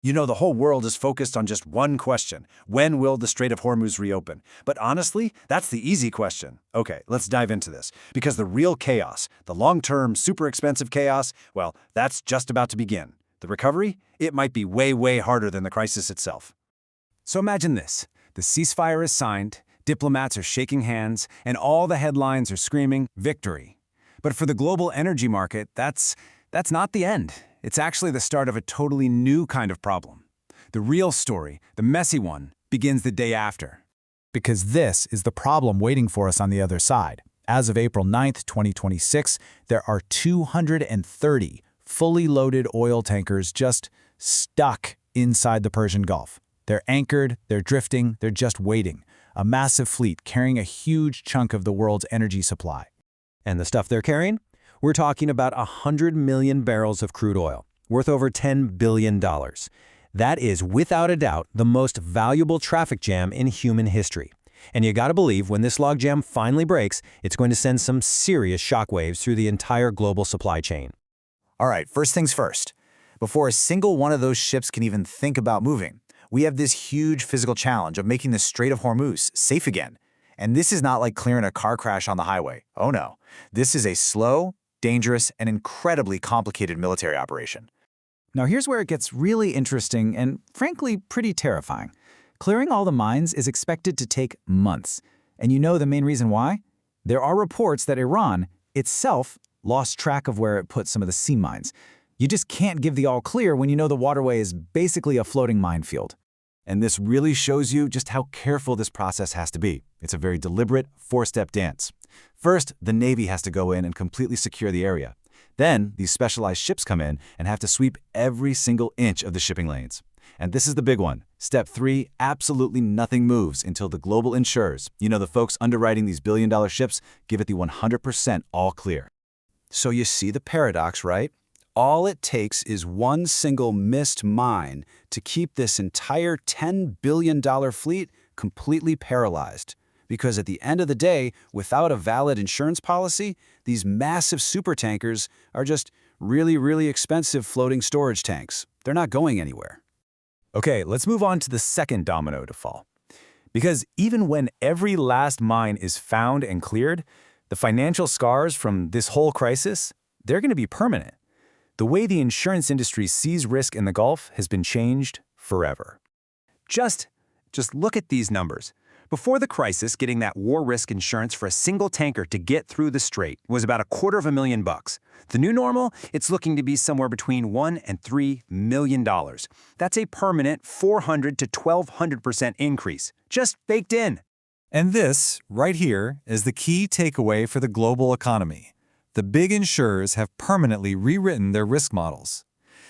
The whole world is focused on just one question. When will the Strait of Hormuz reopen? But honestly, that's the easy question. Okay, let's dive into this. Because the real chaos, the long-term, super expensive chaos, well, that's just about to begin. The recovery? It might be way, way harder than the crisis itself. So imagine this. The ceasefire is signed, diplomats are shaking hands, and all the headlines are screaming, victory. But for the global energy market, that's not the end. It's actually the start of a totally new kind of problem. The real story, the messy one, begins the day after. Because this is the problem waiting for us on the other side. As of April 9th, 2026, there are 230 fully loaded oil tankers just stuck inside the Persian Gulf. They're anchored, they're drifting, they're just waiting. A massive fleet carrying a huge chunk of the world's energy supply. And the stuff they're carrying? We're talking about 100 million barrels of crude oil, worth over $10 billion. That is, without a doubt, the most valuable traffic jam in human history. And you gotta believe when this logjam finally breaks, it's going to send some serious shockwaves through the entire global supply chain. All right, first things first. Before a single one of those ships can even think about moving, we have this huge physical challenge of making the Strait of Hormuz safe again. And this is not like clearing a car crash on the highway. Oh no. This is a slow, dangerous, and incredibly complicated military operation. Now here's where it gets really interesting and, frankly, pretty terrifying. Clearing all the mines is expected to take months. And you know the main reason why? There are reports that Iran itself lost track of where it put some of the sea mines. You just can't give the all clear when you know the waterway is basically a floating minefield. And this really shows you just how careful this process has to be. It's a very deliberate, four-step dance. First, the Navy has to go in and completely secure the area. Then, these specialized ships come in and have to sweep every single inch of the shipping lanes. And this is the big one. Step 3, absolutely nothing moves until the global insurers, the folks underwriting these billion-dollar ships, give it the 100% all clear. So you see the paradox, right? All it takes is one single missed mine to keep this entire $10 billion fleet completely paralyzed. Because at the end of the day, without a valid insurance policy, these massive supertankers are just really, really expensive floating storage tanks. They're not going anywhere. Okay, let's move on to the second domino to fall. Because even when every last mine is found and cleared, the financial scars from this whole crisis, they're going to be permanent. The way the insurance industry sees risk in the Gulf has been changed forever. Just look at these numbers. Before the crisis, getting that war risk insurance for a single tanker to get through the strait was about $250,000. The new normal, it's looking to be somewhere between $1 and $3 million. That's a permanent 400 to 1,200% increase, just baked in. And this, right here, is the key takeaway for the global economy. The big insurers have permanently rewritten their risk models.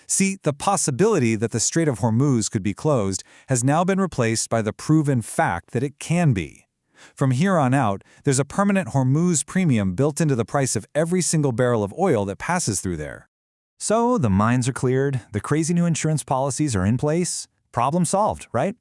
See, the possibility that the Strait of Hormuz could be closed has now been replaced by the proven fact that it can be. From here on out, there's a permanent Hormuz premium built into the price of every single barrel of oil that passes through there. So, the mines are cleared, the crazy new insurance policies are in place, problem solved, right?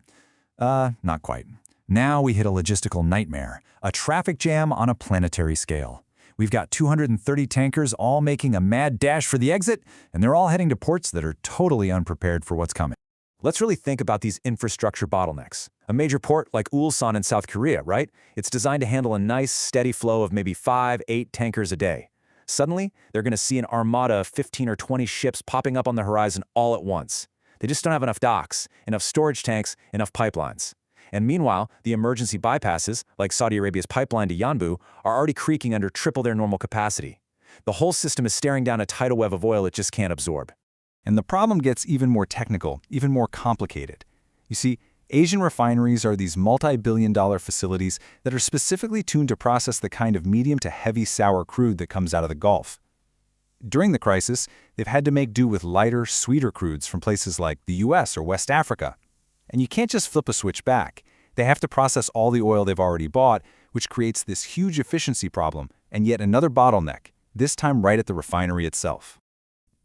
Not quite. Now we hit a logistical nightmare, a traffic jam on a planetary scale. We've got 230 tankers all making a mad dash for the exit, and they're all heading to ports that are totally unprepared for what's coming. Let's really think about these infrastructure bottlenecks. A major port like Ulsan in South Korea, right? It's designed to handle a nice, steady flow of maybe 5-8 tankers a day. Suddenly, they're going to see an armada of 15 or 20 ships popping up on the horizon all at once. They just don't have enough docks, enough storage tanks, enough pipelines. And meanwhile, the emergency bypasses, like Saudi Arabia's pipeline to Yanbu, are already creaking under triple their normal capacity. The whole system is staring down a tidal wave of oil it just can't absorb. And the problem gets even more technical, even more complicated. You see, Asian refineries are these multi-billion-dollar facilities that are specifically tuned to process the kind of medium to heavy sour crude that comes out of the Gulf. During the crisis, they've had to make do with lighter, sweeter crudes from places like the US or West Africa. And you can't just flip a switch back. They have to process all the oil they've already bought, which creates this huge efficiency problem and yet another bottleneck, this time right at the refinery itself.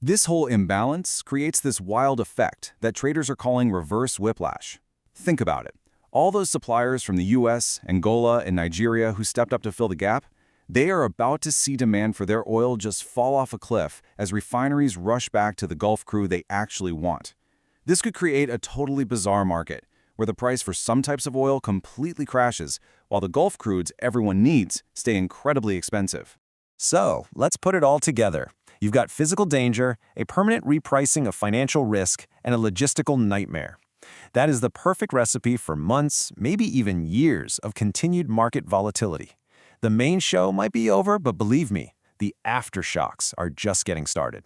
This whole imbalance creates this wild effect that traders are calling reverse whiplash. Think about it. All those suppliers from the US, Angola, and Nigeria who stepped up to fill the gap, they are about to see demand for their oil just fall off a cliff as refineries rush back to the Gulf crude they actually want. This could create a totally bizarre market, where the price for some types of oil completely crashes, while the Gulf crudes everyone needs stay incredibly expensive. So, let's put it all together. You've got physical danger, a permanent repricing of financial risk, and a logistical nightmare. That is the perfect recipe for months, maybe even years, of continued market volatility. The main show might be over, but believe me, the aftershocks are just getting started.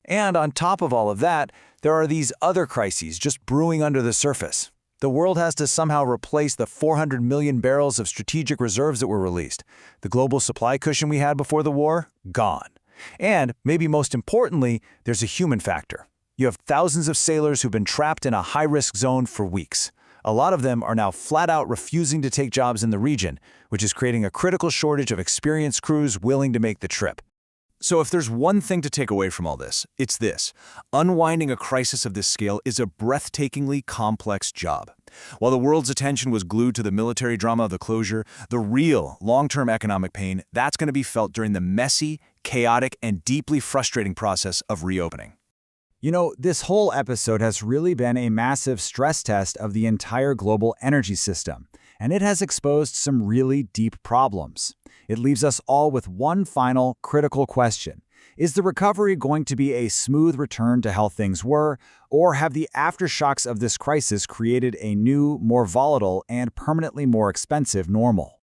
And on top of all of that, there are these other crises just brewing under the surface. The world has to somehow replace the 400 million barrels of strategic reserves that were released. The global supply cushion we had before the war, gone. And, maybe most importantly, there's a human factor. You have thousands of sailors who've been trapped in a high-risk zone for weeks. A lot of them are now flat-out refusing to take jobs in the region, which is creating a critical shortage of experienced crews willing to make the trip. So if there's one thing to take away from all this, it's this. Unwinding a crisis of this scale is a breathtakingly complex job. While the world's attention was glued to the military drama of the closure, the real long-term economic pain, that's going to be felt during the messy, chaotic, and deeply frustrating process of reopening. You know, this whole episode has really been a massive stress test of the entire global energy system, and it has exposed some really deep problems. It leaves us all with one final critical question. Is the recovery going to be a smooth return to how things were, or have the aftershocks of this crisis created a new, more volatile, and permanently more expensive normal?